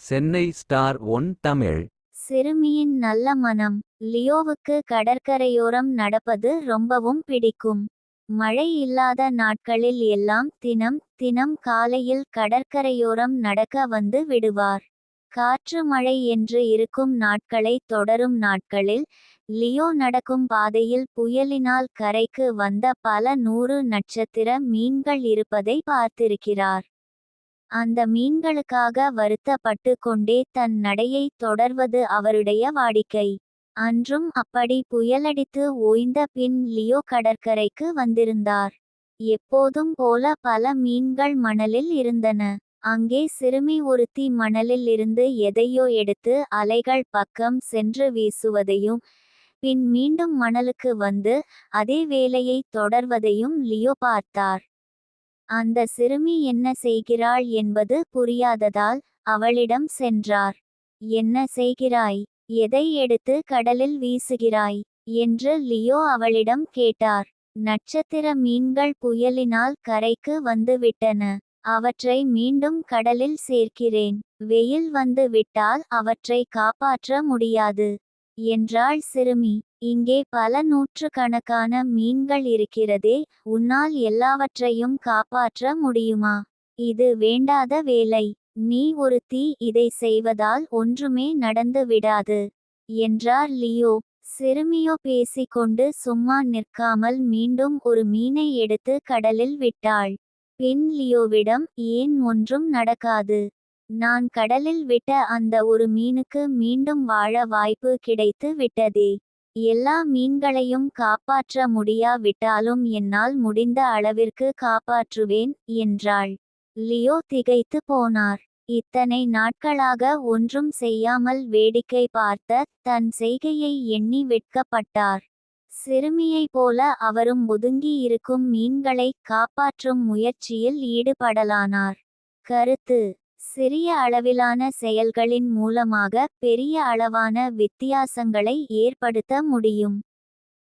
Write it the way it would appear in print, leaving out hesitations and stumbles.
Chennai star one Tamil. சிறுமியின் நல்ல மனம். லியோவுக்கு கடற்கரையோரம் நடப்பது ரொம்பவும் பிடிக்கும். மழை இல்லாத நாட்களில் எல்லாம் தினம் காலையில் கடற்கரையோரம் நடக்க வந்து விடுவார். காற்று மழை என்று இருக்கும் நாட்களை தொடரும் நாட்களில் லியோ நடக்கும் பாதையில் புயலினால் கரைக்கு வந்த பல 100 நட்சத்திர மீன்கள் இருப்பதை பார்த்திருக்கிறார். அந்த மீன்களுக்காக வருத்தப்பட்டு கொண்டே தன் நடையை தொடர்வது அவருடைய வாடிக்கை. அன்றும் அப்படி புயலடித்து ஓய்ந்த பின் லியோ கடற்கரைக்கு வந்திருந்தார். எப்போதும் போல பல மீன்கள் மணலில் இருந்தன. அங்கே சிறுமி ஒருத்தி மணலில் இருந்து எதையோ எடுத்து அலைகள் பக்கம் சென்று வீசுவதையும் பின் மீண்டும் மணலுக்கு வந்து அதே வேலையை தொடர்வதையும் லியோ பார்த்தார். அந்த சிறுமி என்ன செய்கிறாள் என்பது புரியாததால் அவளிடம் சென்றார். என்ன செய்கிறாய்? எதை எடுத்து கடலில் வீசுகிறாய்? என்று லியோ அவளிடம் கேட்டார். நட்சத்திர மீன்கள் புயலினால் கரைக்கு வந்துவிட்டன. அவற்றை மீண்டும் கடலில் சேர்க்கிறேன். வெயில் வந்து விட்டால் அவற்றை காப்பாற்ற முடியாது என்றாள் சிறுமி. இங்கே பல நூற்றுக்கணக்கான மீன்கள் இருக்கிறதே, உன்னால் எல்லாவற்றையும் காப்பாற்ற முடியுமா? இது வேண்டாத வேலை. நீ ஒருத்தி இதை செய்வதால் ஒன்றுமே நடந்து விடாது என்றார் லியோ. சிறுமியோ பேசிக்கொண்டு சும்மா நிற்காமல் மீண்டும் ஒரு மீனை எடுத்து கடலில் விட்டாள். பின் லியோவிடம், ஏன் ஒன்றும் நடக்காது? நான் கடலில் விட்ட அந்த ஒரு மீனுக்கு மீண்டும் வாழ வாய்ப்பு கிடைத்து விட்டதே. எல்லா மீன்களையும் காப்பாற்ற முடியாவிட்டாலும் என்னால் முடிந்த அளவிற்கு காப்பாற்றுவேன் என்றாள். லியோ திகைத்து போனார். இத்தனை நாட்களாக ஒன்றும் செய்யாமல் வேடிக்கை பார்த்த தன் செய்கையை எண்ணி வெட்கப்பட்டார். சிறுமியைப் போல அவரும் ஒதுங்கி இருக்கும் மீன்களை காப்பாற்றும் முயற்சியில் ஈடுபடலானார். கருத்து: சிறிய அளவிலான செயல்களின் மூலமாக பெரிய அளவான வித்தியாசங்களை ஏற்படுத்த முடியும்.